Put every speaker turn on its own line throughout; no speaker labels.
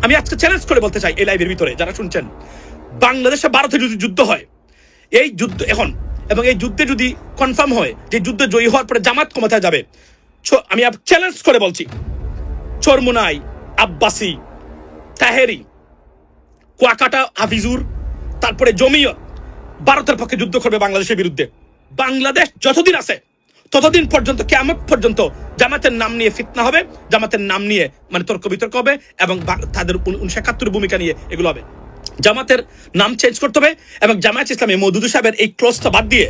আমি আজকে চ্যালেঞ্জ করে বলতে চাই এই লাইভের ভিতরে যারা শুনছেন, বাংলাদেশে ভারতে যদি যুদ্ধ হয়, এই যুদ্ধ এখন এবং এই যুদ্ধে যদি কনফার্ম হয় যে যুদ্ধে জয়ী হওয়ার পরে জামাত ক্ষমতায় যাবে, আমি চ্যালেঞ্জ করে বলছি, চরমুনাই, আব্বাসী, তাহেরি, কুয়াকাটা, হাফিজুর, তারপরে জমিয়ত ভারতের পক্ষে যুদ্ধ করবে বাংলাদেশের বিরুদ্ধে। বাংলাদেশ যতদিন আছে ততদিন পর্যন্ত, কিয়ামত পর্যন্ত জামাতের নাম নিয়ে ফিতনা হবে, জামাতের নাম নিয়ে তর্ক বিতর্ক হবে এবং তাদের 1971 ভূমিকা নিয়ে এগুলো হবে। জামাতের নাম চেঞ্জ করতে হবে এবং জামায়াত ইসলামী মওদুদ সাহেবের এই ক্লোজটা বাদ দিয়ে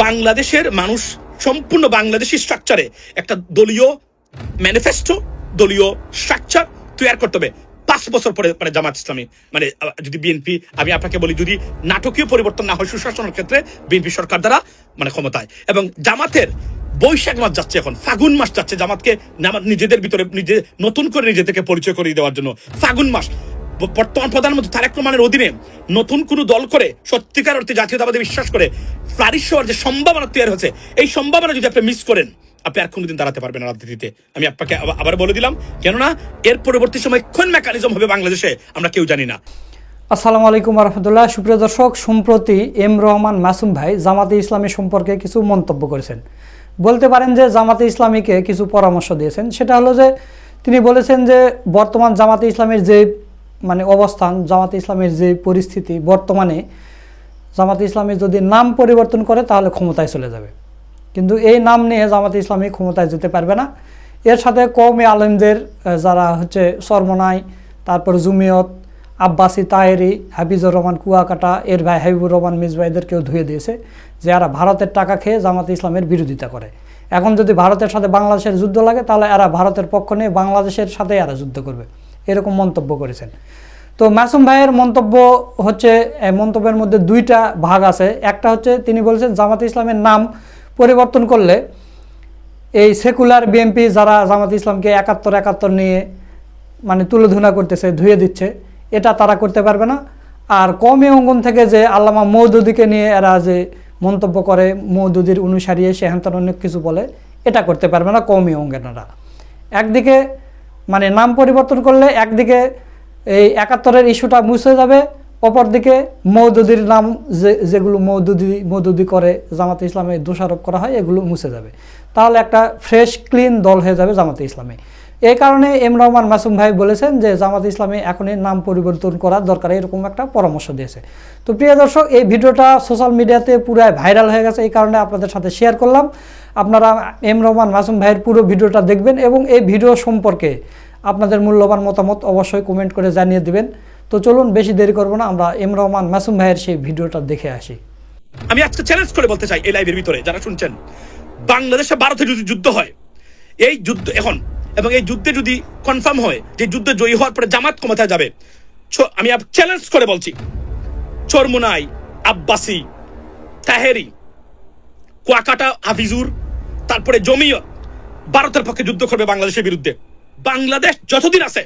বাংলাদেশের মানুষ সম্পূর্ণ বাংলাদেশি স্ট্রাকচারে একটা দলীয় ম্যানিফেস্টো, দলীয় স্ট্রাকচার তৈরি করতে হবে। 5 বছর পরে জামাত ইসলামী যদি বিএনপি, আমি আপনাকে বলি, যদি নাটকীয় পরিবর্তন না হয় সুশাসনের ক্ষেত্রে বিএনপি সরকার দ্বারা ক্ষমতায়, এবং জামাতের বৈশাখ মাস যাচ্ছে, এখন ফাগুন মাস যাচ্ছে, জামাতকে নিজেদের ভিতরে নতুন করে নিজেদেরকে পরিচয় করিয়ে দেওয়ার জন্য ফাগুন মাস। বর্তমান প্রধানমন্ত্রী তারেক রহমানের অধীনে নতুন কোনো দল করে সত্যিকার অর্থে জাতীয়তাবাদে বিশ্বাস করে ফ্লারিশ হওয়ার যে সম্ভাবনা তৈরি হচ্ছে, এই সম্ভাবনা যদি আপনি মিস করেন, আপনি আর কোনোদিন দাঁড়াতে পারবেন না রাজনীতিতে। আমি আপনাকে আবার বলে দিলাম, কেননা এর পরবর্তী সময় কোন মেকানিজম হবে বাংলাদেশে আমরা কেউ জানি না।
আসসালামু আলাইকুম রহমতুল্লাহ। সুপ্রিয় দর্শক, সম্প্রতি এম রহমান মাসুম ভাই জামাতে ইসলামী সম্পর্কে কিছু মন্তব্য করেছেন। বলতে পারেন যে জামাতে ইসলামীকে কিছু পরামর্শ দিয়েছেন। সেটা হলো যে তিনি বলেছেন যে বর্তমান জামাতে ইসলামের যে অবস্থান, জামাতে ইসলামের যে পরিস্থিতি, বর্তমানে জামাতে ইসলামী যদি নাম পরিবর্তন করে তাহলে ক্ষমতায় চলে যাবে, কিন্তু এই নাম নিয়ে জামাতে ইসলামী ক্ষমতায় যেতে পারবে না। এর সাথে কওমি আলেমদের যারা হচ্ছে চরমনাই, তারপর জমিয়ত, আব্বাসী, তাহেরি, হাফিজুর রহমান কুয়াকাটা, এর ভাই হাবিবুর রহমান মিজবা, এদেরকেও ধুয়ে দিয়েছে যে এরা ভারতের টাকা খেয়ে জামাতে ইসলামের বিরোধিতা করে। এখন যদি ভারতের সাথে বাংলাদেশের যুদ্ধ লাগে তাহলে এরা ভারতের পক্ষ নিয়ে বাংলাদেশের সাথে এরা যুদ্ধ করবে, এরকম মন্তব্য করেছেন। তো মাসুম ভাইয়ের মন্তব্য হচ্ছে, মন্তব্যের মধ্যে দুইটা ভাগ আছে। একটা হচ্ছে তিনি বলছেন জামাতে ইসলামের নাম পরিবর্তন করলে এই সেকুলার বিএনপি যারা জামাতে ইসলামকে 71 নিয়ে তুলোধনা করতেছে, ধুয়ে দিচ্ছে, এটা তারা করতে পারবে না। আর কওমি অঙ্গন থেকে যে আল্লামা মওদুদীকে নিয়ে এরা যে মন্তব্য করে, মওদুদীর অনুসারী সে হেনতেন অনেক কিছু বলে, এটা করতে পারবে না কওমি অঙ্গনেরা। একদিকে নাম পরিবর্তন করলে একদিকে এই 71 ইস্যুটা মুছে যাবে, অপরদিকে মওদুদীর নাম যেগুলো মওদুদী করে জামাতে ইসলামে দোষারোপ করা হয়, এগুলো মুছে যাবে। তাহলে একটা ফ্রেশ ক্লিন দল হয়ে যাবে জামাতে ইসলামী। এই কারণে এম রহমান মাসুম ভাই বলেছেন যে জামাতে ইসলামী এখনই নাম পরিবর্তন করার দরকার, এরকম একটা পরামর্শ দিয়েছে। তো প্রিয় দর্শক, এই ভিডিওটা সোশ্যাল মিডিয়াতে পুরাই ভাইরাল হয়ে গেছে, এই কারণে আপনাদের সাথে শেয়ার করলাম। আপনারা এম রহমান মাসুম ভাইয়ের পুরো ভিডিওটা দেখবেন এবং এই ভিডিও সম্পর্কে আপনাদের মূল্যবান মতামত অবশ্যই কমেন্ট করে জানিয়ে দিবেন। তো চলুন, বেশি দেরি করবো না, আমরা এম রহমান মাসুম ভাইয়ের সেই ভিডিওটা দেখে আসি।
আমি আজকে চ্যালেঞ্জ করে বলতে চাই এই লাইভের ভিতরে যারা শুনছেন, বাংলাদেশে ভারতে যদি যুদ্ধ হয়, এই যুদ্ধ এখন এবং এই যুদ্ধে যদি কনফার্ম হয় যে যুদ্ধে জয়ী হওয়ার পরে জামাত ক্ষমতায় যাবে, আমি চ্যালেঞ্জ করে বলছি, চরমুনাই, আব্বাসী, তাহেরি, কুয়াকাটা, হাফিজুর, তারপরে জমিয়ত ভারতের পক্ষে যুদ্ধ করবে বাংলাদেশের বিরুদ্ধে। বাংলাদেশ যতদিন আছে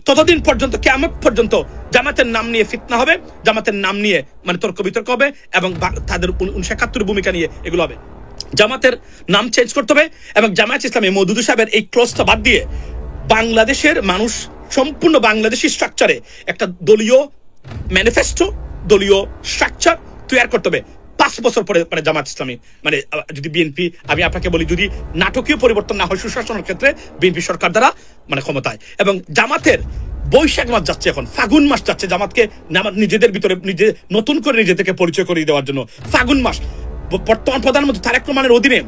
ততদিন পর্যন্ত, কিয়ামত পর্যন্ত জামাতের নাম নিয়ে ফিতনা হবে, জামাতের নাম নিয়ে তর্ক বিতর্ক হবে এবং তাদের 1971 ভূমিকা নিয়ে এগুলো হবে। জামাতের নাম চেঞ্জ করতে হবে এবং জামায়াত ইসলামী মওদুদ সাহেবের এই ক্লোজটা বাদ দিয়ে বাংলাদেশের মানুষ সম্পূর্ণ বাংলাদেশি স্ট্রাকচারে একটা দলীয় ম্যানিফেস্টো, দলীয় স্ট্রাকচার তৈরি করতে হবে। 5 বছর পরে জামাত ইসলামী যদি বিএনপি, আমি আপনাকে বলি, যদি নাটকীয় পরিবর্তন না হয় সুশাসনের ক্ষেত্রে বিএনপি সরকার দ্বারা ক্ষমতায়, এবং জামাতের বৈশাখ মাস যাচ্ছে, এখন ফাগুন মাস যাচ্ছে, জামাতকে নিজেদের ভিতরে নতুন করে নিজেদেরকে পরিচয় করিয়ে দেওয়ার জন্য ফাগুন মাস। বর্তমান প্রধানমন্ত্রী তারেক রহমানের অধীনে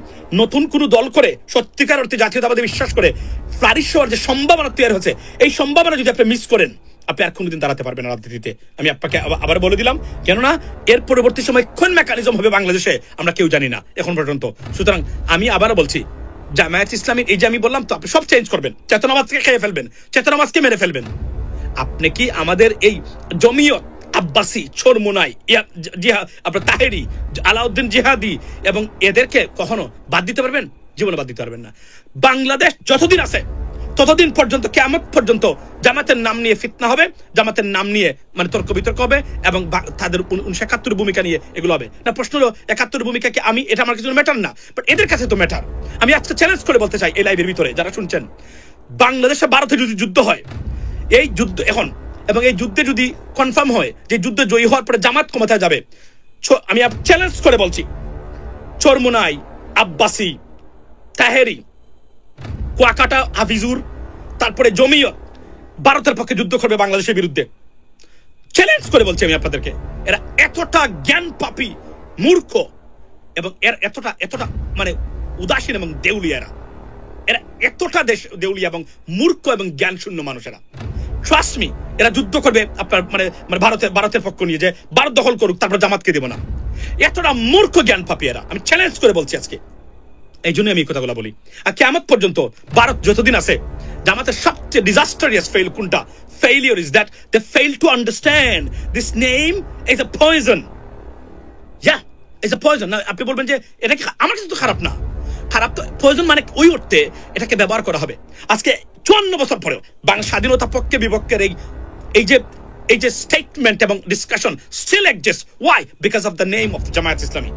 নতুন কোনো দল করে সত্যিকার অর্থে জাতীয়তাবাদে বিশ্বাস করে ফ্লারিশ হওয়ার যে সম্ভাবনা তৈরি হচ্ছে, এই সম্ভাবনা যদি আপনি মিস করেন, আপনি আর কোনোদিন দাঁড়াতে পারবেন না রাজনীতিতে। আমি আপনাকে আবার বলে দিলাম, কেননা এর পরবর্তী সময় কোন মেকানিজম হবে বাংলাদেশে আমরা কেউ জানি না এখন পর্যন্ত। সুতরাং আমি আবারও বলছি, জামায়াত ইসলামী, এই যে আমি বললাম, তো আপনি সব চেঞ্জ করবেন, চেতনাবাদকে খেয়ে ফেলবেন, চেতনাবাদকে মেরে ফেলবেন। আপনি কি আমাদের এই জমিয়ত, আব্বাসী, চরমুনাই, আপনার তাহেরি, আলাউদ্দিন জিহাদি এবং এদেরকে কখনো বাদ দিতে পারবেন? জীবনে বাদ দিতে পারবেন না। বাংলাদেশ যতদিন আছে ততদিন পর্যন্ত, কিয়ামত পর্যন্ত জামাতের নাম নিয়ে ফিতনা হবে, জামাতের নাম নিয়ে তর্ক বিতর্ক হবে এবং তাদের 1971 ভূমিকা নিয়ে এগুলো হবে না। প্রশ্ন হলো 71 ভূমিকা কি এটা আমার কিছু ম্যাটার না, বাট এদের কাছে তো ম্যাটার। আমি আজকে চ্যালেঞ্জ করে বলতে চাই এই লাইভের ভিতরে যারা শুনছেন, বাংলাদেশে ভারতে যদি যুদ্ধ হয়, এই যুদ্ধ এখন এবং এই যুদ্ধে যদি কনফার্ম হয় যে যুদ্ধ জয়ী হওয়ার পরে জামাত ক্ষমতায় যাবে, আমি চ্যালেঞ্জ করে বলছি, চরমুনাই, আব্বাসি, তাহেরি, কুয়াকাটা, হাফিজুর, তারপরে জমিয়ত ভারতের পক্ষে যুদ্ধ করবে বাংলাদেশের বিরুদ্ধে। চ্যালেঞ্জ করে বলছি আমি আপনাদেরকে, এরা এতটা জ্ঞান পাপী, মূর্খ এবং এর এতটা মানে উদাসীন এবং দেউলিয়া, এরা এতটা দেউলিয়া এবং মূর্খ এবং জ্ঞান শূন্য মানুষেরা। ট্রাস্ট মি, এরা যুদ্ধ করবে আপনার মানে ভারতের পক্ষ নিয়ে, যে ভারত দখল করুক তারপর জামাতকে দেব না। এতটা মূর্খ জ্ঞান পাপী এরা, আমি চ্যালেঞ্জ করে বলছি আজকে। এই জন্য আমি এই কথাগুলো বলি। আর কিয়ামত পর্যন্ত ভারত যতদিন আছে, জামাতের সবচেয়ে ডিজাস্টারিয়াস ফেল কোনটা? Failure is that they fail to understand this name is a poison. Yeah, is a poison. না, আপনি বলবেন যে এটা কি আমার কাছে তো খারাপ না, খারাপ তো পয়জন মানে ওই অর্থে এটাকে ব্যবহার করা হবে। আজকে 54 বছর পরেও বাংলা স্বাধীনতা পক্ষে বিপক্ষের এই যে স্টেটমেন্ট এবং discussion still exist. Why? Because of the name of Jamaat Islami.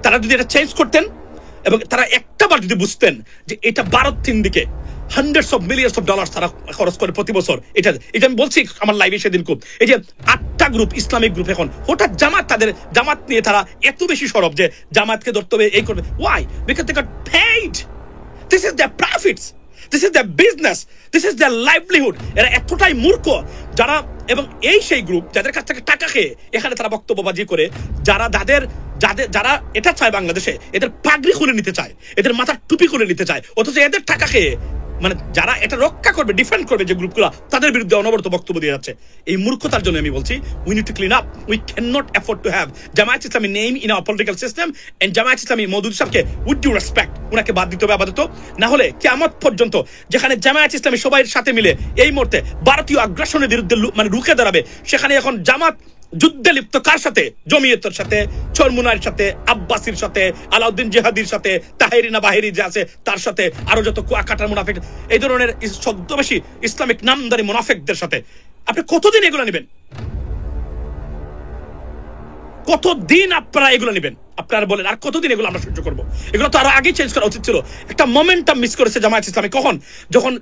তারা যদি এটা চেঞ্জ করতেন এবং তারা একটাবার যদি বুঝতেন যে এটা ভারত দিকে hundreds of millions of dollar তারা খরচ করে প্রতি বছর, এটা আমি বলছি আমার লাইভে সেদিন খুব, এই যে 8টা গ্রুপ, ইসলামিক গ্রুপ, এখন হঠাৎ জামাত নিয়ে তারা এত বেশি সরব যে জামাতকে ধরতে হবে, এই করবে। Why? Because they got paid. This is their profits, this is their business, this is their livelihood. এরা এতটাই মূর্খ যারা, এবং এই সেই গ্রুপ যাদের কাছ থেকে টাকা খেয়ে এখানে তারা বক্তব্যবাজি করে, যারা এটা চায় বাংলাদেশে এদের পাগড়ি খুলে নিতে চায়, এদের মাথার টুপি খুলে নিতে চায়, অথচ এদের টাকা খেয়ে মানে যারা এটা রক্ষা করবে, ডিফেন্ড করবে যে গ্রুপগুলো, তাদের বিরুদ্ধে অনবরত বক্তব্য দিয়ে যাচ্ছে। এই মূর্খতার জন্য আমি বলছি, we need to clean up. We can not afford to have Jamaat Islami name in our political system. And Jamaat Islami Maudud সাহেবকে উইথ ডিউ রেসপেক্ট উনাকে বাদ দিতে হবে আপাতত। না হলে কিয়ামত পর্যন্ত যেখানে জামায়াত ইসলামী সবাই সাথে মিলে এই মুহূর্তে ভারতীয় আগ্রাসনের বিরুদ্ধে মানে রুখে দাঁড়াবে, সেখানে এখন জামাত যুদ্ধে লিপ্ত কার সাথে? জমিয়তের সাথে, চরমুনার সাথে, আব্বাসির সাথে, আলাউদ্দিন জিহাদির সাথে, তাহেরিনা বাহিরি যে আছে তার সাথে, আরো যত কুয়াকাটার মুনাফিক, এই ধরনের ছদ্মবেশী ইসলামিক নামদারি মুনাফিকদের সাথে। আপনি কতদিন এগুলো নেবেন? কতদিন আপনারা এগুলো নেবেন? আপনারা বলেন, আর কতদিন এগুলো আমরা সহ্য করবো? এগুলো তো আরো আগে চেঞ্জ করা উচিত ছিল। একটা মোমেন্টাম মিস করেছে জামায়াত ইসলামী। কখন? যখন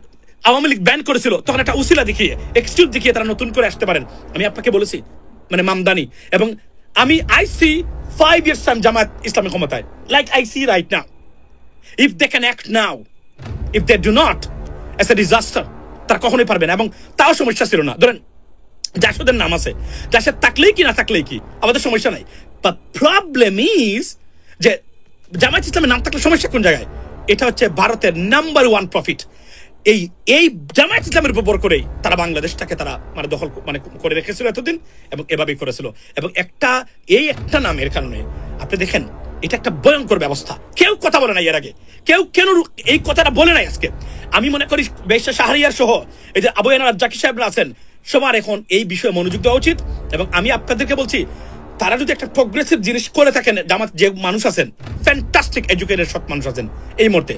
আওয়ামী লীগ ব্যান করেছিল, তখন একটা উসিলা দেখিয়ে, এক্সকিউজ দেখিয়ে তারা নতুন করে আসতে পারেন। আমি আপনাকে বলেছি মানে মামদানি, এবং আমি I see 5 years time Jamaat Islami ক্ষমতায়, like I see right now. If they can act now, if they do not, as a disaster, তারা কখনোই পারবে না। এবং তাও সমস্যা ছিল না। ধরেন জাসদের নাম আছে, জাসদ থাকলেই কি না থাকলেই কি, আমাদের সমস্যা নাই। বাট প্রবলেম ইজ যে জামায়াত ইসলামের নাম থাকলে সমস্যা কোন জায়গায়? এটা হচ্ছে ভারতের নাম্বার 1 প্রফিট। এই জামায়াত ইসলামের উপর করেই তারা বাংলাদেশটাকে তারা মানে দখল মানে করে রেখেছিল এতদিন, এবং এভাবেই করেছিল। এবং একটা নামের কারণে আপনি দেখেন এটা একটা ভয়ঙ্কর ব্যবস্থা। কেউ কথা বলে নাই এর আগে, কেউ কেন এই কথাটা বলে নাই আজকে। আমি মনে করি বেশা শাহরিয়ার সহ এই যে আবু এনার জাকির সাহেবরা আছেন, সবার এখন এই বিষয়ে মনোযোগ দেওয়া উচিত। এবং আমি আপনাদেরকে বলছি, তারা যদি একটা প্রগ্রেসিভ জিনিস করে থাকেন, জামাত যে মানুষ আছেন ফ্যান্টাস্টিক এডুকেটেড সৎ মানুষ আছেন, এই মুহূর্তে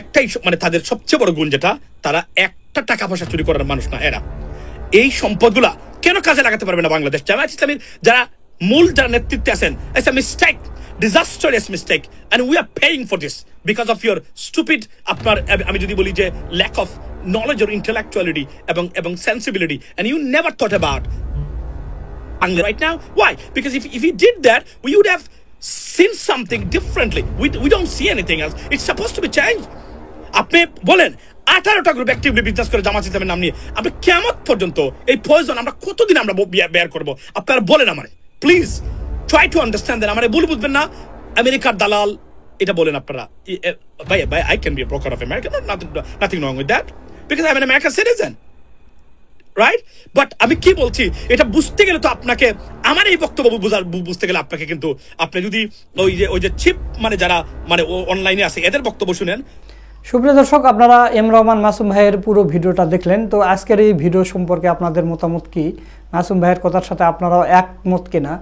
একটাই মানে তাদের সবচেয়ে বড় গুণ যেটা, তারা একটা টাকা পয়সা চুরি করার মানুষ না। এরা এই সম্পদগুলা কেন কাজে লাগাতে পারবে না বাংলাদেশ? জামায়াত ইসলামীর যারা নেতৃত্বে আছেন, it's a mistake, disastrous mistake, and we are paying for this because of your stupid আপনার আমি যদি বলি যে lack of knowledge or intellectuality এবং sensibility, and you never thought about Bangla right now. Why? Because if you did that, we would have seen something differently. We don't see anything else. It's supposed to be changed. আপনি বলেন 18টা group actively business করে জামাত ইসলামের নাম নিয়ে, আপনি কিয়ামত পর্যন্ত এই পয়জন আমরা কতদিন আমরা বের করবো? আপনারা বলেন আমারে, প্লিজ ট্রাই টু আন্ডারস্ট্যান্ড দেন। আমারে ভুল বুঝবেন না, আমেরিকার দালাল এটা বলেন আপনারা। ভাই I can be a broker of America, nothing wrong with that, because I am an American citizen, right? But আমি কি বলছি, এটা বুঝতে গেলে তো আপনাকে, আমার এই বক্তব্য বুঝতে গেলে আপনাকে কিন্তু, আপনি যদি ওই যে চিপ মানে যারা মানে অনলাইনে আছে এদের বক্তব্য শুনেন।
সুপ্রিয় দর্শক, আপনারা এম রহমান মাসুম ভাইয়ের পুরো ভিডিওটা দেখলেন। তো আজকের এই ভিডিও সম্পর্কে আপনাদের মতামত কি? মাসুম ভাইয়ের কথার সাথে আপনারাও একমত কিনা?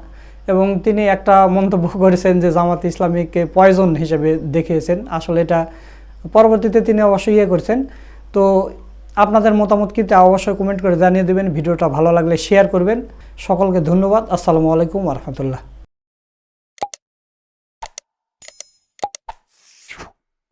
এবং তিনি একটা মন্তব্য করেছেন যে জামাত ইসলামীকে পয়জন হিসেবে দেখিয়েছেন। আসলে এটা পরবর্তীতে তিনি অবশ্যই করেছেন। তো আপনাদের মতামত কি তা অবশ্যই কমেন্ট করে জানিয়ে দেবেন। ভিডিওটা ভালো লাগলে শেয়ার করবেন। সকলকে ধন্যবাদ। আসসালামু আলাইকুম ওয়া রাহমাতুল্লাহ।